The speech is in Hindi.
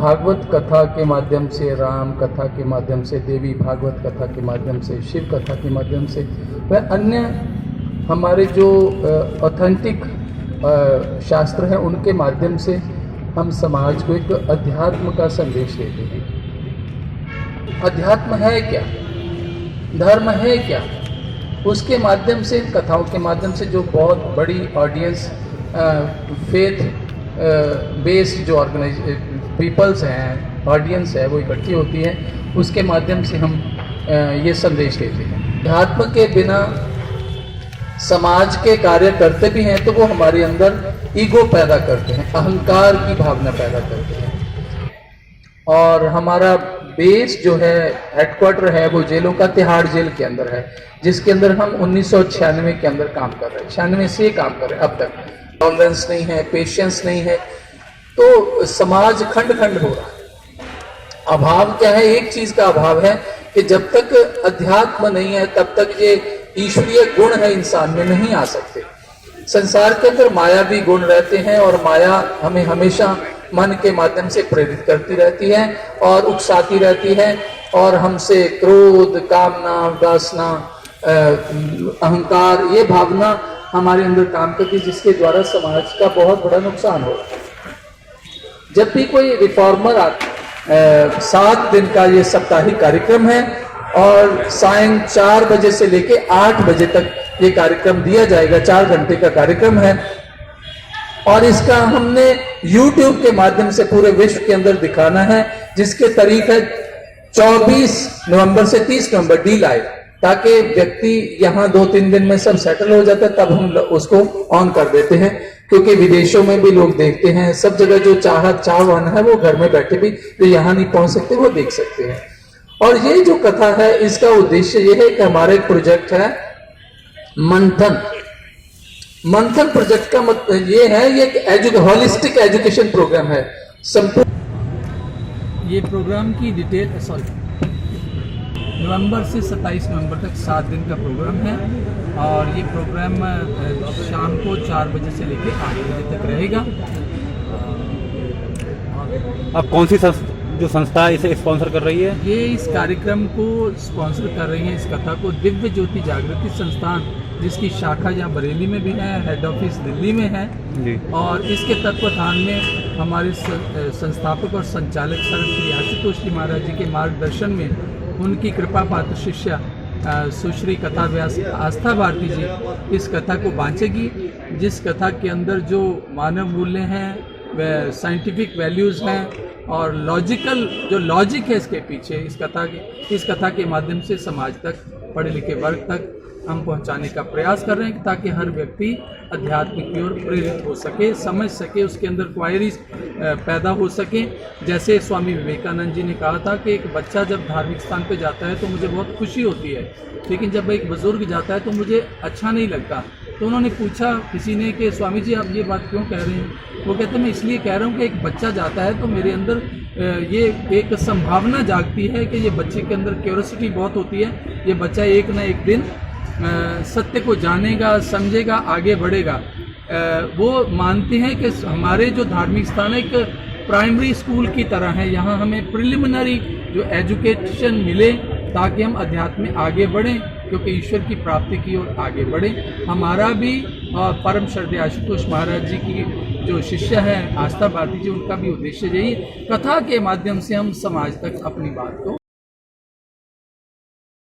भागवत कथा के माध्यम से, राम कथा के माध्यम से, देवी भागवत कथा के माध्यम से, शिव कथा के माध्यम से, वह अन्य हमारे जो ऑथेंटिक शास्त्र हैं उनके माध्यम से हम समाज को एक अध्यात्म का संदेश देते हैं। अध्यात्म है क्या, धर्म है क्या, उसके माध्यम से, कथाओं के माध्यम से जो बहुत बड़ी ऑडियंस, फेथ बेस्ड जो पीपल्स हैं, ऑडियंस है, वो इकट्ठी होती है, उसके माध्यम से हम ये संदेश देते हैं। अध्यात्म के बिना समाज के कार्य करते भी हैं तो वो हमारे अंदर ईगो पैदा करते हैं, अहंकार की भावना पैदा करते हैं। और हमारा बेस जो है, हेडक्वार्टर है, वो जेलों का तिहाड़ जेल के अंदर है, जिसके अंदर हम 1996 के अंदर काम कर रहे हैं, 96 से काम कर रहे हैं। अब तक टॉलरेंस नहीं है, पेशेंस नहीं है, तो समाज खंड खंड हो रहा है। अभाव क्या है? एक चीज का अभाव है कि जब तक अध्यात्म नहीं है तब तक ये ईश्वरीय गुण है इंसान में नहीं आ सकते। संसार के अंदर मायावी गुण रहते हैं और माया हमें हमेशा मन के माध्यम से प्रेरित करती रहती है और उकसाती रहती है, और हमसे क्रोध, कामना, वासना, अहंकार, ये भावना हमारे अंदर काम करती है, जिसके द्वारा समाज का बहुत बड़ा नुकसान हो रहा है। जब भी कोई रिफॉर्मर आता, 7 दिन का ये साप्ताहिक कार्यक्रम है और सायं 4 बजे से लेके 8 बजे तक ये कार्यक्रम दिया जाएगा। 4 घंटे का कार्यक्रम है और इसका हमने YouTube के माध्यम से पूरे विश्व के अंदर दिखाना है, जिसके तारीख है 24 नवंबर से 30 नवंबर डी लाइव, ताकि व्यक्ति यहाँ 2-3 दिन में सब सेटल हो जाता है, तब हम उसको ऑन कर देते हैं, क्योंकि विदेशों में भी लोग देखते हैं। सब जगह जो चाहवान है वो घर में बैठे भी, जो यहाँ नहीं पहुंच सकते, वो देख सकते हैं। और ये जो कथा है, इसका उद्देश्य ये है कि हमारा एक प्रोजेक्ट है मंथन। मंथन प्रोजेक्ट का मतलब ये है, ये एक होलिस्टिक एजुकेशन प्रोग्राम है। संपूर्ण ये प्रोग्राम की डिटेल, नवंबर से 27 नवंबर तक 7 दिन का प्रोग्राम है और ये प्रोग्राम शाम को 4 बजे से लेकर 8 बजे तक रहेगा। अब कौन सी जो संस्था इसे स्पॉन्सर कर रही है? ये इस कार्यक्रम को स्पॉन्सर कर रही है, इस कथा को दिव्य ज्योति जागृति संस्थान, जिसकी शाखा यहाँ बरेली में भी है, हेड ऑफिस दिल्ली में है जी। और इसके तत्वाधान में हमारे संस्थापक और संचालक श्री आशुतोष जी महाराज जी के मार्गदर्शन में उनकी कृपा पात्र शिष्या सुश्री कथा व्यास आस्था भारती जी इस कथा को बांचेगी, जिस कथा के अंदर जो मानव मूल्य हैं, वह साइंटिफिक वैल्यूज़ हैं और लॉजिकल जो लॉजिक है इसके पीछे, इस कथा के माध्यम से समाज तक, पढ़े लिखे वर्ग तक हम पहुंचाने का प्रयास कर रहे हैं, ताकि हर व्यक्ति अध्यात्म की ओर प्रेरित हो सके, समझ सके, उसके अंदर क्वायरीज पैदा हो सके। जैसे स्वामी विवेकानंद जी ने कहा था कि एक बच्चा जब धार्मिक स्थान पे जाता है तो मुझे बहुत खुशी होती है, लेकिन जब एक बुजुर्ग जाता है तो मुझे अच्छा नहीं लगता। तो उन्होंने पूछा किसी ने कि स्वामी जी आप ये बात क्यों कह रहे हैं? वो कहते हैं मैं इसलिए कह रहा हूँ कि एक बच्चा जाता है तो मेरे अंदर ये एक संभावना जागती है कि ये बच्चे के अंदर क्यूरियोसिटी बहुत होती है, ये बच्चा एक ना एक दिन सत्य को जानेगा, समझेगा, आगे बढ़ेगा। वो मानते हैं कि हमारे जो धार्मिक स्थान है एक प्राइमरी स्कूल की तरह है, यहाँ हमें प्रिलिमिनरी जो एजुकेशन मिले ताकि हम अध्यात्म में आगे बढ़ें, क्योंकि ईश्वर की प्राप्ति की ओर आगे बढ़ें। हमारा भी और परम श्रद्धेय आशुतोष महाराज जी की जो शिष्य हैं आस्था भारती जी, उनका भी उद्देश्य यही, कथा के माध्यम से हम समाज तक अपनी बात को